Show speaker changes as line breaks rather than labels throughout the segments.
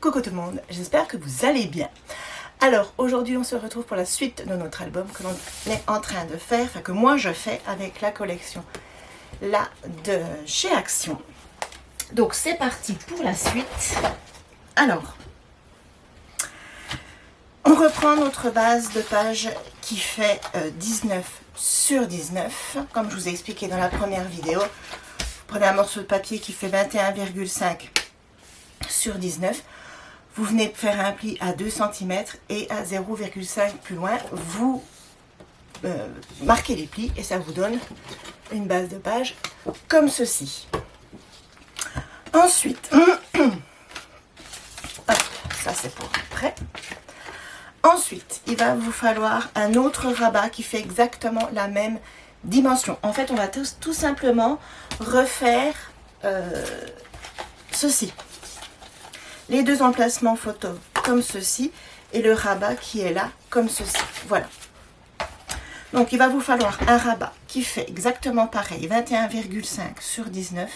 Coucou tout le monde, j'espère que vous allez bien. Alors aujourd'hui on se retrouve pour la suite de notre album que l'on est en train de faire, enfin que moi je fais avec la collection là de chez Action. Donc c'est parti pour la suite. Alors, on reprend notre base de page qui fait 19 sur 19, comme je vous ai expliqué dans la première vidéo. Vous prenez un morceau de papier qui fait 21,5 sur 19. Vous venez faire un pli à 2 cm et à 0,5 plus loin, vous marquez les plis et ça vous donne une base de page comme ceci. Ensuite, hop, ça c'est pour après. Ensuite, il va vous falloir un autre rabat qui fait exactement la même dimension. En fait, on va tout simplement refaire ceci. Les deux emplacements photo comme ceci et le rabat qui est là comme ceci. Voilà. Donc il va vous falloir un rabat qui fait exactement pareil, 21,5 sur 19.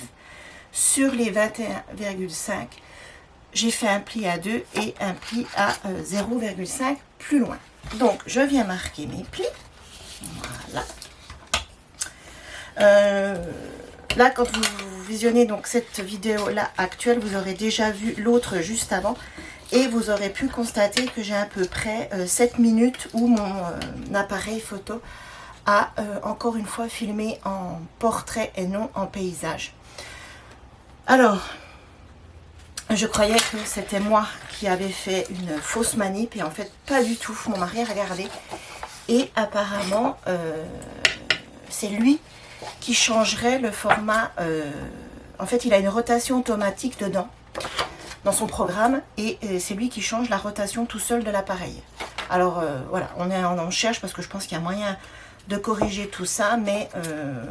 Sur les 21,5, j'ai fait un pli à 2 et un pli à 0,5 plus loin. Donc je viens marquer mes plis. Voilà. Là, quand vous visionnez donc cette vidéo là actuelle, vous aurez déjà vu l'autre juste avant et vous aurez pu constater que j'ai à peu près 7 minutes où mon appareil photo a encore une fois filmé en portrait et non en paysage. Alors, je croyais que c'était moi qui avais fait une fausse manip et en fait pas du tout. Mon mari a regardé et apparemment c'est lui qui changerait le format. En fait, il a une rotation automatique dedans, dans son programme, et c'est lui qui change la rotation tout seul de l'appareil. Alors voilà, on cherche parce que je pense qu'il y a moyen de corriger tout ça, mais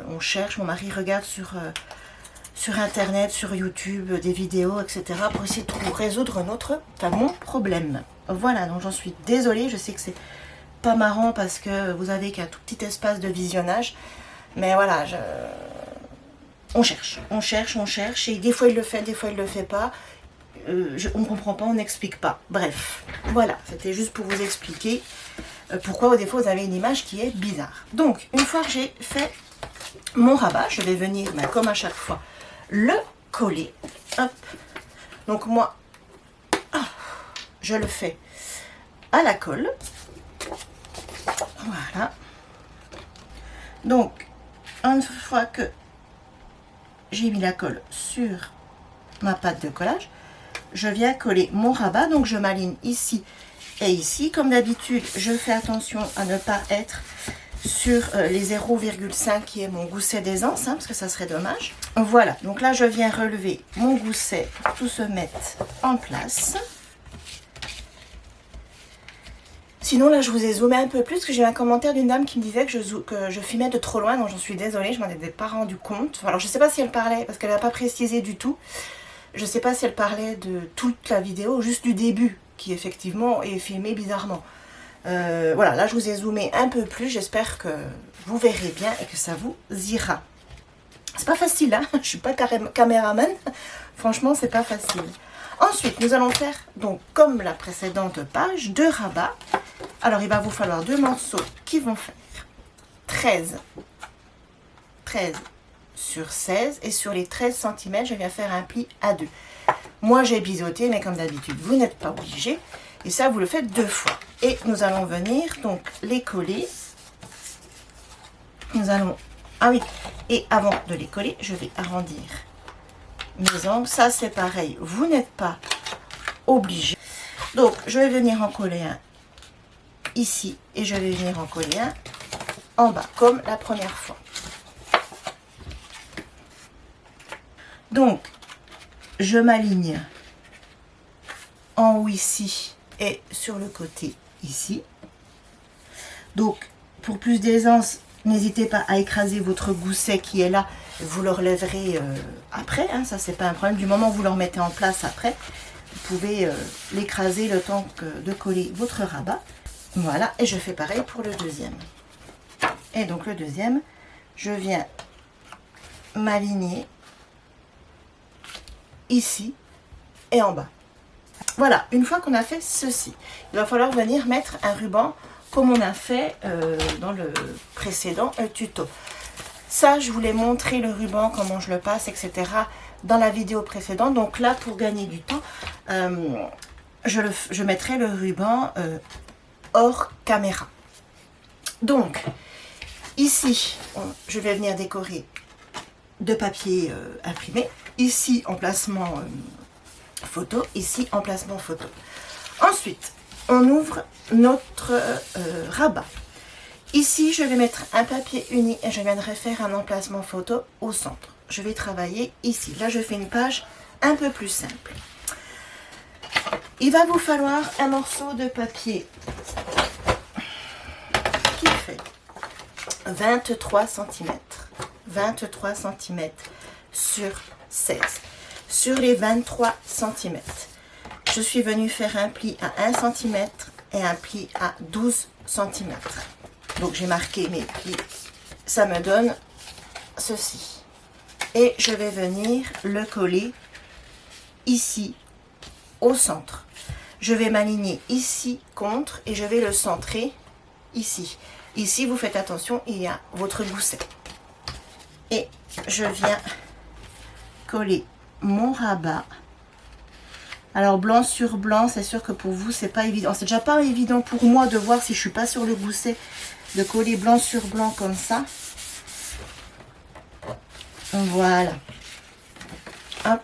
on cherche. Mon mari regarde sur internet, sur YouTube, des vidéos, etc. pour essayer de résoudre mon problème. Voilà, donc j'en suis désolée. Je sais que c'est pas marrant parce que vous avez qu'un tout petit espace de visionnage. Mais voilà, on cherche, et des fois il le fait, des fois il le fait pas. On ne comprend pas, on n'explique pas. Bref, voilà, c'était juste pour vous expliquer pourquoi des fois vous avez une image qui est bizarre. Donc, une fois que j'ai fait mon rabat, je vais venir, comme à chaque fois, le coller. Hop. Donc moi, je le fais à la colle. Voilà. Donc, une fois que j'ai mis la colle sur ma pâte de collage, je viens coller mon rabat. Donc je m'aligne ici et ici. Comme d'habitude, je fais attention à ne pas être sur les 0,5 qui est mon gousset d'aisance, parce que ça serait dommage. Voilà, donc là je viens relever mon gousset pour tout se mettre en place. Sinon là je vous ai zoomé un peu plus parce que j'ai eu un commentaire d'une dame qui me disait que je filmais de trop loin, donc j'en suis désolée, je m'en étais pas rendu compte. Alors je sais pas si elle parlait, parce qu'elle n'a pas précisé du tout, je sais pas si elle parlait de toute la vidéo ou juste du début qui effectivement est filmé bizarrement. Voilà, là je vous ai zoomé un peu plus, j'espère que vous verrez bien et que ça vous ira. C'est pas facile, hein, je suis pas caméraman, franchement c'est pas facile. Ensuite, nous allons faire, donc comme la précédente page, 2 rabats. Alors, il va vous falloir 2 morceaux qui vont faire 13 sur 16. Et sur les 13 cm, je viens faire un pli à 2. Moi, j'ai biseauté, mais comme d'habitude, vous n'êtes pas obligé. Et ça, vous le faites 2 fois. Et nous allons venir, donc, les coller. Nous allons... Ah oui, et avant de les coller, je vais arrondir mes angles. Ça c'est pareil, vous n'êtes pas obligé. Donc je vais venir en coller un ici et je vais venir en coller un en bas comme la première fois. Donc je m'aligne en haut ici et sur le côté ici. Donc pour plus d'aisance, n'hésitez pas à écraser votre gousset qui est là. Vous le relèverez après, hein, ça c'est pas un problème. Du moment où vous le remettez en place après, vous pouvez l'écraser le temps de coller votre rabat. Voilà, et je fais pareil pour le deuxième. Et donc le deuxième, je viens m'aligner ici et en bas. Voilà, une fois qu'on a fait ceci, il va falloir venir mettre un ruban comme on a fait dans le précédent tuto. Ça, je voulais montrer le ruban, comment je le passe, etc. dans la vidéo précédente. Donc là, pour gagner du temps, je mettrai le ruban hors caméra. Donc, ici, je vais venir décorer de papier imprimé. Ici, emplacement photo. Ici, emplacement photo. Ensuite, on ouvre notre rabat. Ici, je vais mettre un papier uni et je viendrai faire un emplacement photo au centre. Je vais travailler ici. Là, je fais une page un peu plus simple. Il va vous falloir un morceau de papier qui fait 23 cm. 23 cm sur 16. Sur les 23 cm, je suis venue faire un pli à 1 cm et un pli à 12 cm. Donc j'ai marqué mes plis, ça me donne ceci. Et je vais venir le coller ici au centre. Je vais m'aligner ici contre et je vais le centrer ici. Ici, vous faites attention, il y a votre gousset. Et je viens coller mon rabat. Alors blanc sur blanc, c'est sûr que pour vous c'est pas évident. C'est déjà pas évident pour moi de voir si je suis pas sur le gousset, de coller blanc sur blanc comme ça. Voilà. Hop.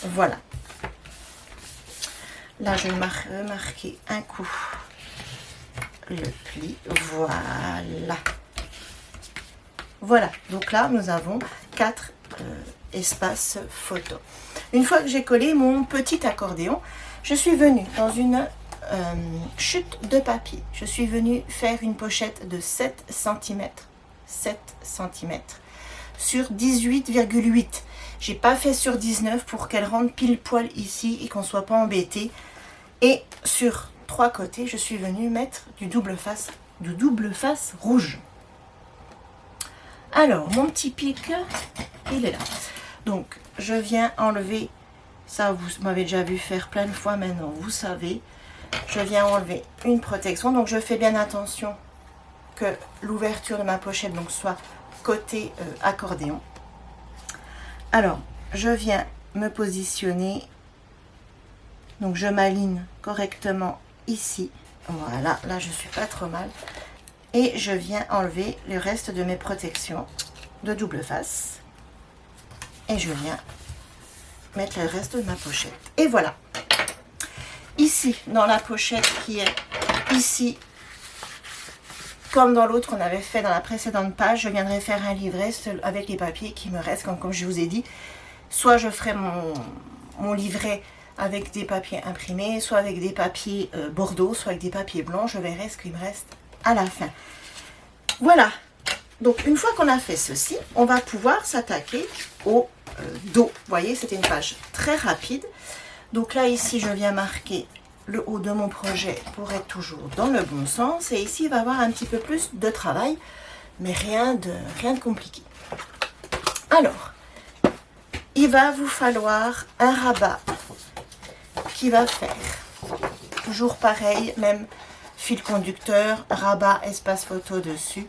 Voilà. Là je vais marquer un coup le pli. Voilà. Voilà. Donc là nous avons 4 espace photo. Une fois que j'ai collé mon petit accordéon, je suis venue dans une chute de papier. Je suis venue faire une pochette de 7 cm. 7 cm sur 18,8. J'ai pas fait sur 19 pour qu'elle rentre pile poil ici et qu'on soit pas embêté. Et sur 3 côtés, je suis venue mettre du double face rouge. Alors, mon petit pic, il est là. Donc, je viens enlever, ça vous m'avez déjà vu faire plein de fois maintenant, vous savez. Je viens enlever une protection. Donc, je fais bien attention que l'ouverture de ma pochette donc, soit côté accordéon. Alors, je viens me positionner. Donc, je m'aligne correctement ici. Voilà, là, je suis pas trop mal. Et je viens enlever le reste de mes protections de double face. Et je viens mettre le reste de ma pochette. Et voilà. Ici, dans la pochette qui est ici, comme dans l'autre qu'on avait fait dans la précédente page, je viendrai faire un livret avec les papiers qui me restent, comme je vous ai dit. Soit je ferai mon livret avec des papiers imprimés, soit avec des papiers bordeaux, soit avec des papiers blancs. Je verrai ce qu'il me reste à la fin. Voilà. Donc, une fois qu'on a fait ceci, on va pouvoir s'attaquer au dos. Vous voyez, c'était une page très rapide. Donc là, ici, je viens marquer le haut de mon projet pour être toujours dans le bon sens. Et ici, il va y avoir un petit peu plus de travail, mais rien de compliqué. Alors, il va vous falloir un rabat qui va faire toujours pareil, même fil conducteur, rabat, espace photo dessus.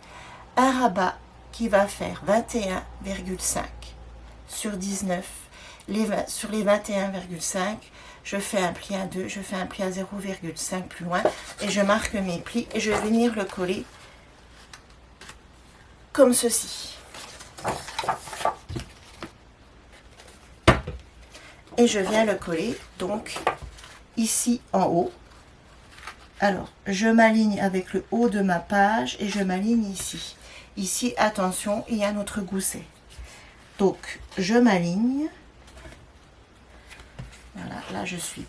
Un rabat qui va faire 21,5 sur 19. Sur les 21,5, je fais un pli à 2, je fais un pli à 0,5 plus loin et je marque mes plis et je vais venir le coller comme ceci. Et je viens le coller donc ici en haut. Alors, je m'aligne avec le haut de ma page et je m'aligne ici. Ici, attention, il y a notre gousset. Donc, je m'aligne. Voilà, là, je suis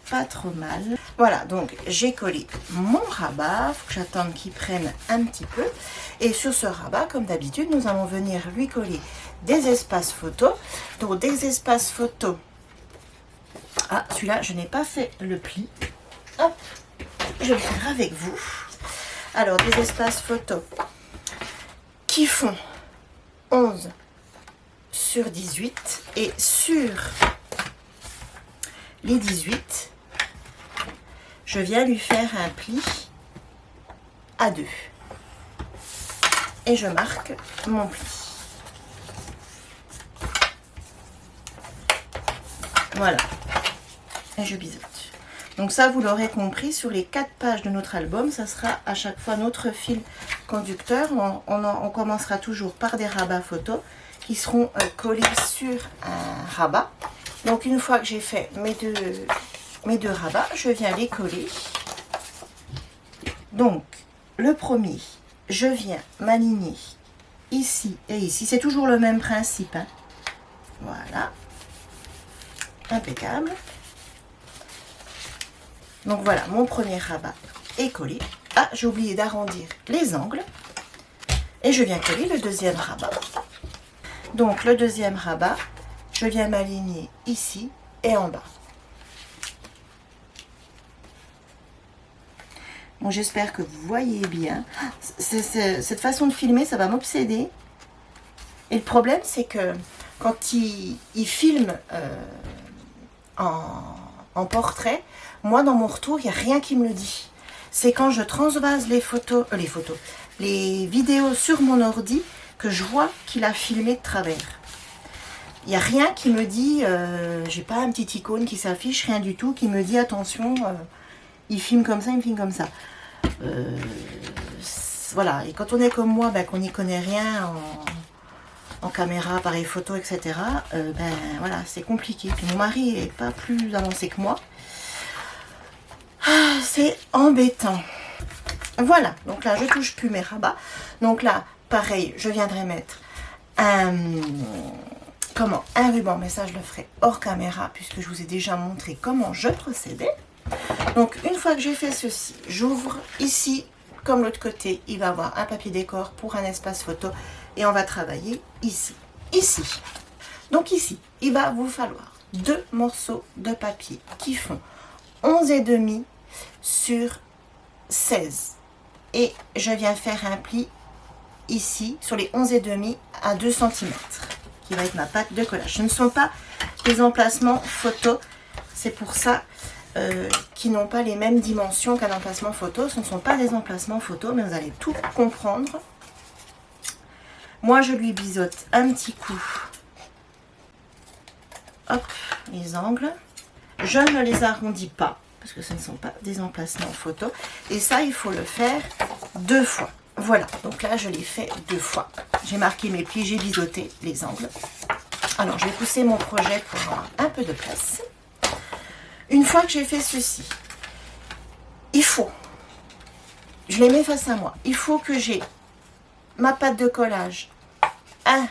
pas trop mal. Voilà, donc, j'ai collé mon rabat. Il faut que j'attende qu'il prenne un petit peu. Et sur ce rabat, comme d'habitude, nous allons venir lui coller des espaces photos. Donc, des espaces photos. Ah, celui-là, je n'ai pas fait le pli. Hop, je vais le faire avec vous. Alors, des espaces photos qui font 11 sur 18 et sur les 18, je viens lui faire un pli à 2 et je marque mon pli. Voilà, et je biseaute. Donc ça, vous l'aurez compris, sur les 4 pages de notre album, ça sera à chaque fois notre fil conducteur. On commencera toujours par des rabats photos qui seront collés sur un rabat. Donc une fois que j'ai fait mes deux rabats, je viens les coller. Donc le premier, je viens m'aligner ici et ici. C'est toujours le même principe, hein. Voilà. Impeccable. Donc voilà, mon premier rabat est collé. Ah, j'ai oublié d'arrondir les angles. Et je viens coller le deuxième rabat. Donc le deuxième rabat, je viens m'aligner ici et en bas. Bon, j'espère que vous voyez bien. Cette façon de filmer, ça va m'obséder. Et le problème, c'est que quand il filme en portrait, moi dans mon retour, il n'y a rien qui me le dit. C'est quand je transvase les vidéos sur mon ordi que je vois qu'il a filmé de travers. Il n'y a rien qui me dit, j'ai pas un petit icône qui s'affiche, rien du tout, qui me dit attention, il filme comme ça, il me filme comme ça. Voilà, et quand on est comme moi, ben, qu'on n'y connaît rien en caméra, appareil photo, etc., ben voilà, c'est compliqué. Puis mon mari n'est pas plus avancé que moi. Ah, c'est embêtant. Voilà, donc là, je touche plus mes rabats. Donc là, pareil, je viendrai mettre un ruban, mais ça, je le ferai hors caméra, puisque je vous ai déjà montré comment je procédais. Donc, une fois que j'ai fait ceci, j'ouvre ici, comme l'autre côté, il va y avoir un papier décor pour un espace photo, et on va travailler ici. Donc ici, il va vous falloir 2 morceaux de papier qui font 11,5 sur 16. Et je viens faire un pli ici, sur les 11,5 à 2 cm, qui va être ma pâte de collage. Ce ne sont pas des emplacements photo, c'est pour ça qui n'ont pas les mêmes dimensions qu'un emplacement photo. Ce ne sont pas des emplacements photo, mais vous allez tout comprendre. Moi, je lui biseaute un petit coup. Hop, les angles. Je ne les arrondis pas, parce que ce ne sont pas des emplacements photo. Et ça, il faut le faire 2 fois. Voilà, donc là, je l'ai fait 2 fois. J'ai marqué mes plis, j'ai biseauté les angles. Alors, je vais pousser mon projet pour avoir un peu de place. Une fois que j'ai fait ceci, il faut, je les mets face à moi, il faut que j'ai ma pâte de collage, un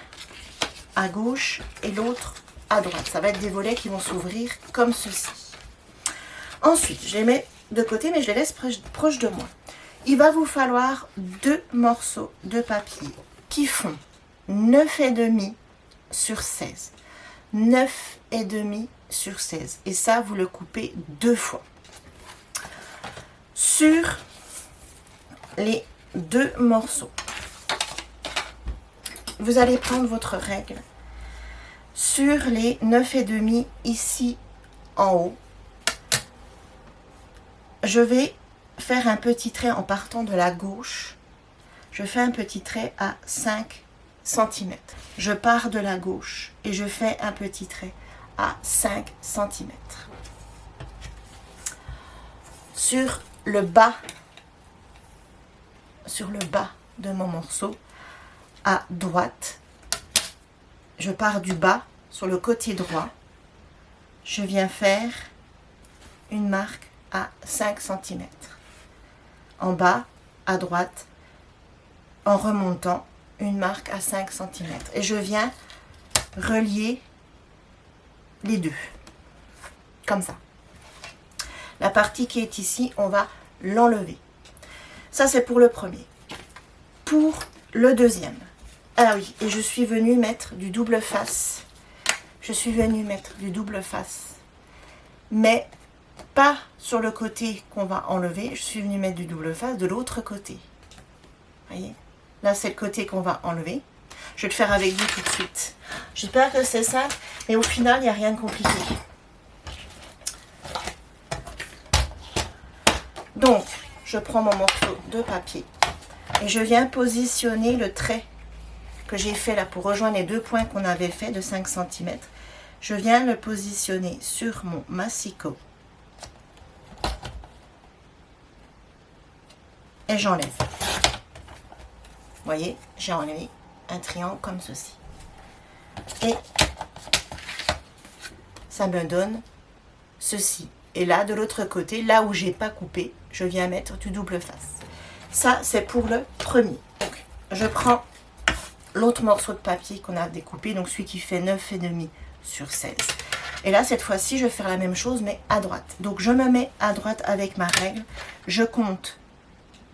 à gauche et l'autre à droite. Ça va être des volets qui vont s'ouvrir comme ceci. Ensuite, je les mets de côté, mais je les laisse proche de moi. Il va vous falloir 2 morceaux de papier qui font 9,5 sur 16. 9,5 sur 16. Et ça, vous le coupez 2 fois. Sur les 2 morceaux, vous allez prendre votre règle. Sur les 9,5 ici en haut, je vais faire un petit trait en partant de la gauche. Je fais un petit trait à 5 cm. Je pars de la gauche et je fais un petit trait à 5 cm. Sur le bas de mon morceau, à droite, je pars du bas sur le côté droit. Je viens faire une marque à 5 cm. En bas, à droite, en remontant, une marque à 5 cm. Et je viens relier les deux. Comme ça. La partie qui est ici, on va l'enlever. Ça, c'est pour le premier. Pour le deuxième. Ah oui, et je suis venue mettre du double face. Je suis venue mettre du double face. Mais pas sur le côté qu'on va enlever. Je suis venue mettre du double face de l'autre côté. Voyez? Là, c'est le côté qu'on va enlever. Je vais le faire avec vous tout de suite. J'espère que c'est simple, mais au final, il n'y a rien de compliqué. Donc, je prends mon morceau de papier et je viens positionner le trait que j'ai fait là pour rejoindre les 2 points qu'on avait fait de 5 cm. Je viens le positionner sur mon massicot et j'enlève. Vous voyez, j'ai enlevé un triangle comme ceci. Et ça me donne ceci. Et là, de l'autre côté, là où j'ai pas coupé, je viens mettre du double face. Ça, c'est pour le premier. Donc, je prends l'autre morceau de papier qu'on a découpé, donc celui qui fait 9,5 sur 16. Et là, cette fois-ci, je vais faire la même chose, mais à droite. Donc, je me mets à droite avec ma règle. Je compte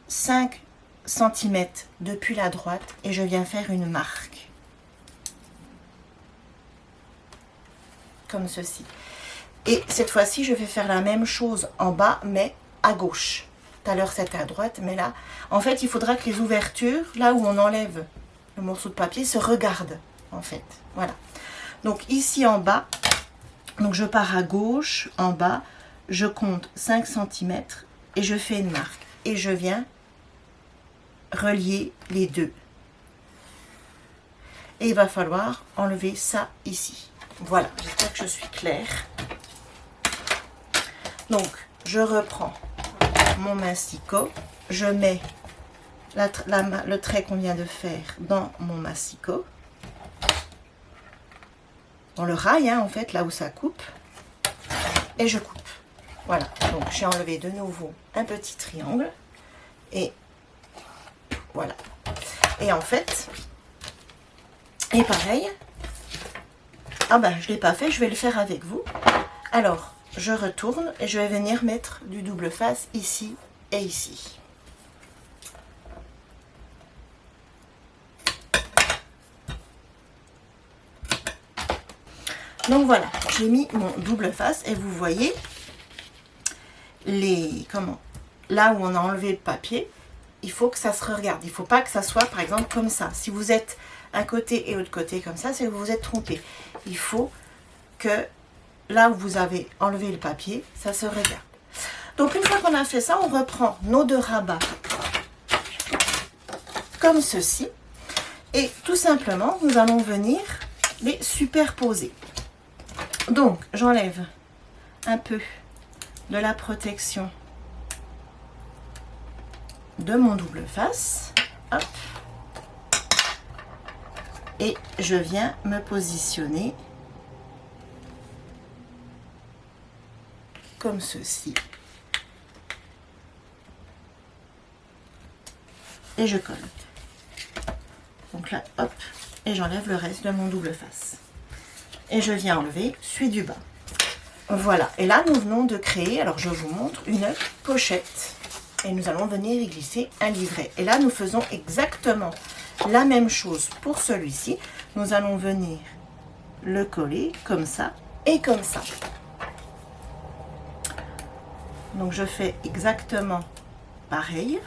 5 cm depuis la droite et je viens faire une marque. Comme ceci. Et cette fois-ci, je vais faire la même chose en bas, mais à gauche. Tout à l'heure, c'était à droite, mais là, en fait, il faudra que les ouvertures, là où on enlève le morceau de papier, se regardent, en fait. Voilà. Donc, ici en bas, donc je pars à gauche, en bas, je compte 5 cm et je fais une marque. Et je viens relier les deux. Et il va falloir enlever ça ici. Voilà, j'espère que je suis claire. Donc, je reprends mon massicot, je mets le trait qu'on vient de faire dans mon massicot, dans le rail, hein, en fait, là où ça coupe, et je coupe. Voilà, donc j'ai enlevé de nouveau un petit triangle, et voilà. Et en fait, et pareil, ah ben, je ne l'ai pas fait, je vais le faire avec vous. Alors, je retourne et je vais venir mettre du double face ici et ici. Donc voilà, j'ai mis mon double face et vous voyez là où on a enlevé le papier, il faut que ça se regarde. Il ne faut pas que ça soit par exemple comme ça. Si vous êtes un côté et l'autre côté comme ça, c'est que vous vous êtes trompé. Il faut que là où vous avez enlevé le papier, ça se regarde. Donc une fois qu'on a fait ça, on reprend nos 2 rabats comme ceci. Et tout simplement, nous allons venir les superposer. Donc, j'enlève un peu de la protection de mon double face. Hop. Et je viens me positionner comme ceci. Et je colle. Donc là, hop, et j'enlève le reste de mon double face. Et je viens enlever celui du bas. Voilà, et là nous venons de créer, alors je vous montre, une pochette. Et nous allons venir y glisser un livret. Et là nous faisons exactement la même chose pour celui-ci. Nous allons venir le coller comme ça et comme ça. Donc je fais exactement pareil.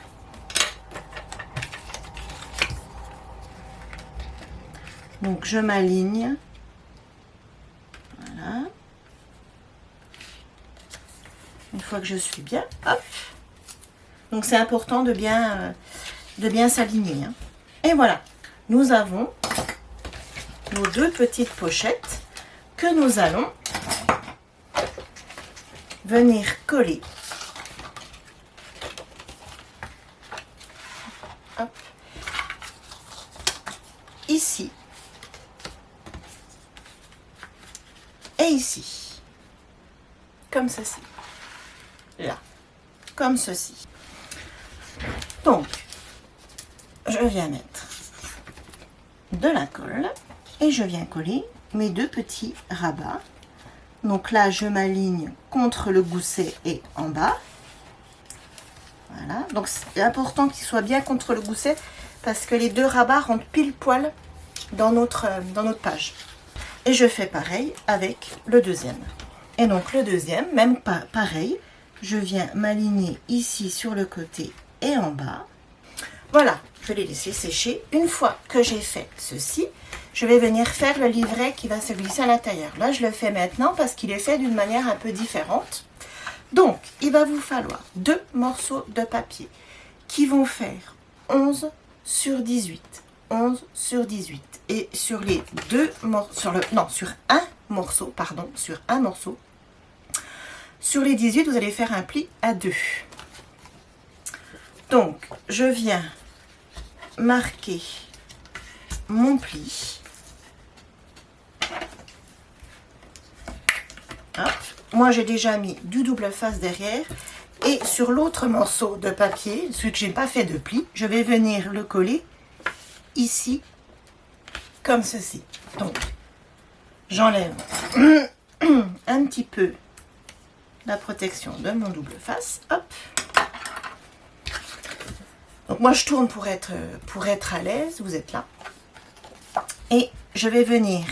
Donc je m'aligne. Voilà. Une fois que je suis bien, hop. Donc c'est important de bien s'aligner. Hein. Et voilà, nous avons nos 2 petites pochettes que nous allons venir coller. Hop. Ici. Et ici. Comme ceci. Là. Comme ceci. Donc, je viens mettre de la colle et je viens coller mes 2 petits rabats. Donc là, je m'aligne contre le gousset et en bas. Voilà. Donc c'est important qu'il soit bien contre le gousset parce que les 2 rabats rentrent pile poil dans notre page. Et je fais pareil avec le deuxième. Et donc le deuxième, même pareil, je viens m'aligner ici sur le côté et en bas. Voilà, je l'ai laissé sécher. Une fois que j'ai fait ceci, je vais venir faire le livret qui va se glisser à l'intérieur. Là, je le fais maintenant parce qu'il est fait d'une manière un peu différente. Donc, il va vous falloir 2 morceaux de papier qui vont faire 11 sur 18. 11 sur 18. Et sur les deux morceaux, sur un morceau, sur les 18, vous allez faire un pli à 2. Donc, je viens marquer mon pli. Hop. Moi, j'ai déjà mis du double face derrière. Et sur l'autre morceau de papier, celui que je n'ai pas fait de pli, je vais venir le coller ici, comme ceci. Donc, j'enlève un petit peu la protection de mon double face. Hop. Donc, moi, je tourne pour être à l'aise. Vous êtes là. Et je vais venir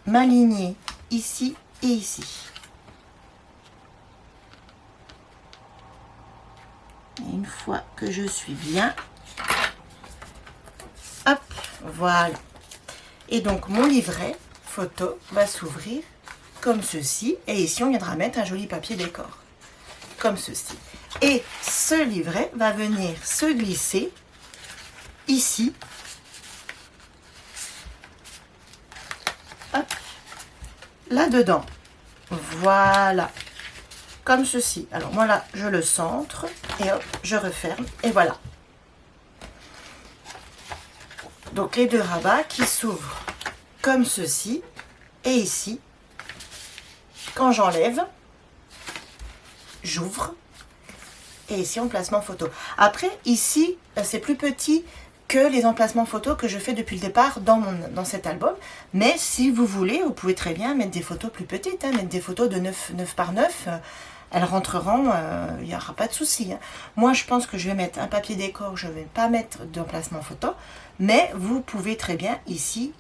m'aligner ici et ici. Et une fois que je suis bien, hop, voilà. Et donc mon livret photo va s'ouvrir comme ceci. Et ici on viendra mettre un joli papier décor. Comme ceci. Et ce livret va venir se glisser ici. Hop, là-dedans. Voilà. Comme ceci. Alors moi là, je le centre et hop, je referme et voilà. Donc les deux rabats qui s'ouvrent comme ceci et ici, quand j'enlève, j'ouvre et ici emplacement photo. Après ici, c'est plus petit que les emplacements photos que je fais depuis le départ dans cet album. Mais si vous voulez, vous pouvez très bien mettre des photos plus petites, hein, mettre des photos de 9 par 9. Elles rentreront, il n'y aura pas de souci. Hein. Moi, je pense que je vais mettre un papier décor, je ne vais pas mettre d'emplacement photo. Mais vous pouvez très bien ici,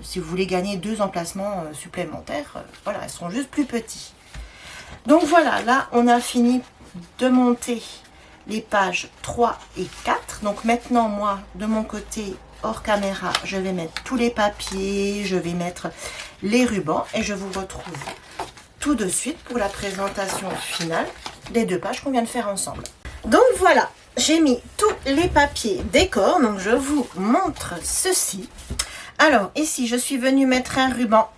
si vous voulez gagner 2 emplacements supplémentaires, voilà, elles seront juste plus petits. Donc voilà, là, on a fini de monter les pages 3 et 4. Donc maintenant, moi, de mon côté, hors caméra, je vais mettre tous les papiers, je vais mettre les rubans et je vous retrouve tout de suite pour la présentation finale des 2 pages qu'on vient de faire ensemble. Donc voilà, j'ai mis tous les papiers décor, donc je vous montre ceci. Alors ici, je suis venue mettre un ruban.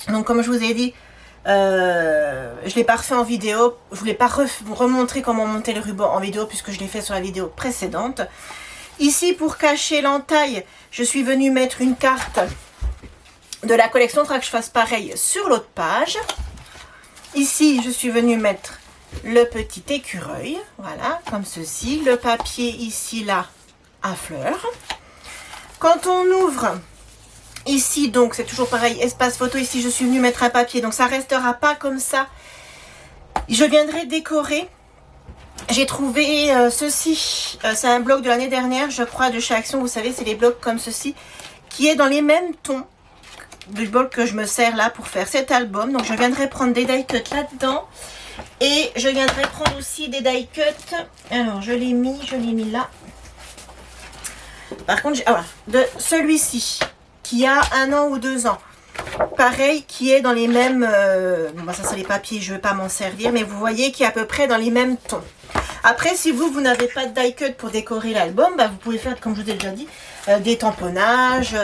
Donc comme je vous ai dit, je ne l'ai pas refait en vidéo. Je ne voulais pas vous remontrer comment monter le ruban en vidéo puisque je l'ai fait sur la vidéo précédente. Ici, pour cacher l'entaille, je suis venue mettre une carte de la collection. Il faudra que je fasse pareil sur l'autre page. Ici, je suis venue mettre le petit écureuil. Voilà, comme ceci. Le papier ici, là, à fleurs. Quand on ouvre... Ici, donc, c'est toujours pareil, espace photo. Ici, je suis venue mettre un papier. Donc, ça ne restera pas comme ça. Je viendrai décorer. J'ai trouvé ceci. C'est un bloc de l'année dernière, je crois, de chez Action. Vous savez, c'est les blocs comme ceci, qui est dans les mêmes tons du bloc que je me sers là pour faire cet album. Donc, je viendrai prendre des die cuts là-dedans. Et je viendrai prendre aussi des die cuts. Alors, je l'ai mis là. Par contre, voilà, de celui-ci, qui a 1 an ou 2 ans. Pareil, qui est dans les mêmes... bon, ça c'est les papiers, je ne vais pas m'en servir. Mais vous voyez qui est à peu près dans les mêmes tons. Après, si vous n'avez pas de die cut pour décorer l'album, bah, vous pouvez faire, comme je vous ai déjà dit, des tamponnages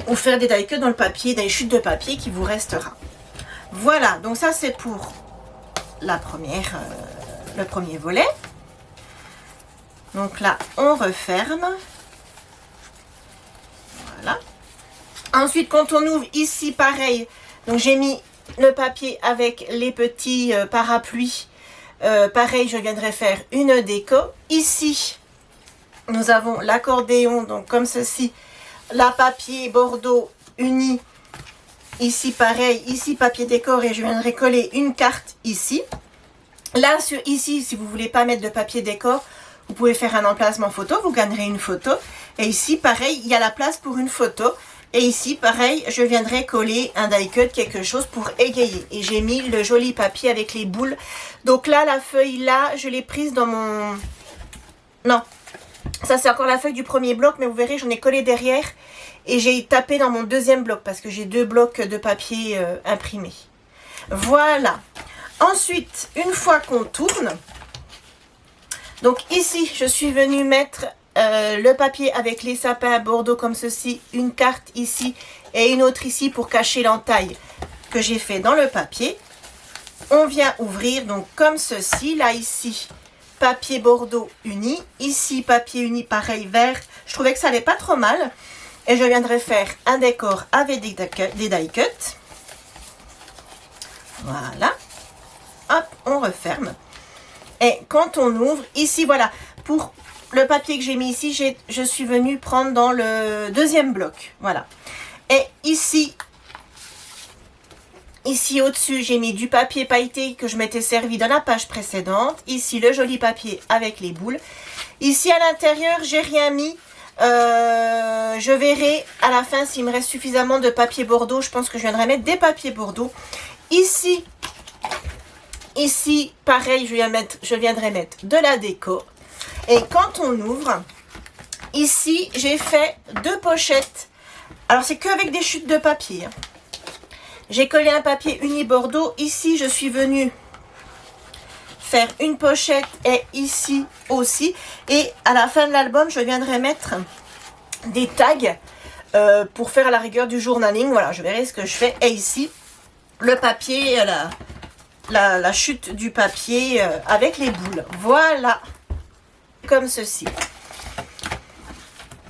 ou faire des die cuts dans le papier, des chutes de papier qui vous restera. Voilà, donc ça c'est pour la première, le premier volet. Donc là, on referme. Voilà. Ensuite, quand on ouvre ici, pareil, donc j'ai mis le papier avec les petits parapluies. Pareil, je viendrai faire une déco. Ici, nous avons l'accordéon, donc comme ceci, la papier bordeaux uni. Ici, pareil, ici, papier décor et je viendrai coller une carte ici. Là, ici, si vous ne voulez pas mettre de papier décor, vous pouvez faire un emplacement photo, vous gagnerez une photo. Et ici, pareil, il y a la place pour une photo. Et ici, pareil, je viendrai coller un die cut, quelque chose pour égayer. Et j'ai mis le joli papier avec les boules. Donc là, la feuille là, je l'ai prise dans mon Non, ça c'est encore la feuille du premier bloc, mais vous verrez, j'en ai collé derrière et j'ai tapé dans mon deuxième bloc parce que j'ai 2 blocs de papier imprimé. Voilà. Ensuite, une fois qu'on tourne, donc ici, je suis venue mettre le papier avec les sapins bordeaux comme ceci, une carte ici et une autre ici pour cacher l'entaille que j'ai fait dans le papier. On vient ouvrir donc comme ceci, là ici, papier bordeaux uni, ici papier uni pareil vert. Je trouvais que ça allait pas trop mal et je viendrai faire un décor avec des die cut. Voilà. Hop, on referme. Et quand on ouvre, ici, voilà, pour le papier que j'ai mis ici, je suis venue prendre dans le deuxième bloc. Voilà. Et ici au-dessus, j'ai mis du papier pailleté que je m'étais servi dans la page précédente. Ici, le joli papier avec les boules. Ici, à l'intérieur, j'ai rien mis. Je verrai à la fin s'il me reste suffisamment de papier bordeaux. Je pense que je viendrai mettre des papiers bordeaux. Ici, pareil, je viendrai mettre de la déco. Et quand on ouvre, ici, j'ai fait 2 pochettes. Alors, c'est qu'avec des chutes de papier. J'ai collé un papier uni bordeaux. Ici, je suis venue faire une pochette et ici aussi. Et à la fin de l'album, je viendrai mettre des tags pour faire à la rigueur du journaling. Voilà, je verrai ce que je fais. Et ici, le papier, la chute du papier avec les boules. Voilà, comme ceci.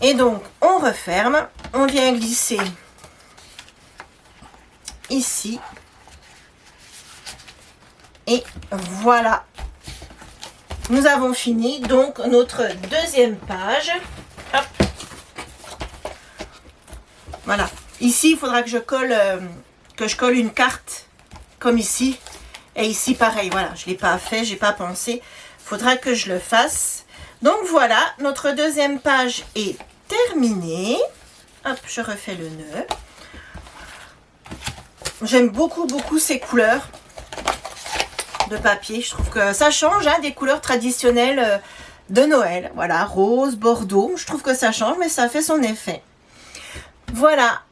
Et donc, on referme. On vient glisser ici. Et voilà. Nous avons fini donc notre deuxième page. Hop. Voilà. Ici, il faudra que je colle une carte comme ici. Et ici, pareil, voilà, je ne l'ai pas fait, j'ai pas pensé. Il faudra que je le fasse. Donc voilà, notre deuxième page est terminée. Hop, je refais le nœud. J'aime beaucoup, beaucoup ces couleurs de papier. Je trouve que ça change hein, des couleurs traditionnelles de Noël. Voilà, rose, bordeaux. Je trouve que ça change, mais ça fait son effet. Voilà.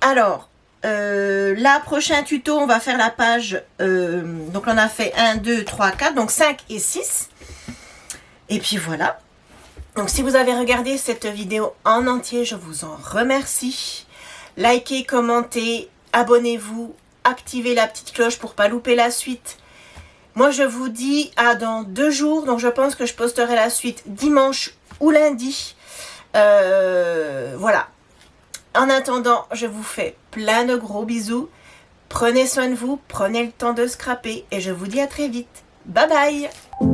Alors, là, prochain tuto, on va faire la page. Donc, on a fait 1, 2, 3, 4. Donc, 5 et 6. Et puis, voilà. Donc, si vous avez regardé cette vidéo en entier, je vous en remercie. Likez, commentez, abonnez-vous, activez la petite cloche pour ne pas louper la suite. Moi, je vous dis à dans 2 jours. Donc, je pense que je posterai la suite dimanche ou lundi. Voilà. En attendant, je vous fais plein de gros bisous. Prenez soin de vous, prenez le temps de scraper et je vous dis à très vite. Bye bye!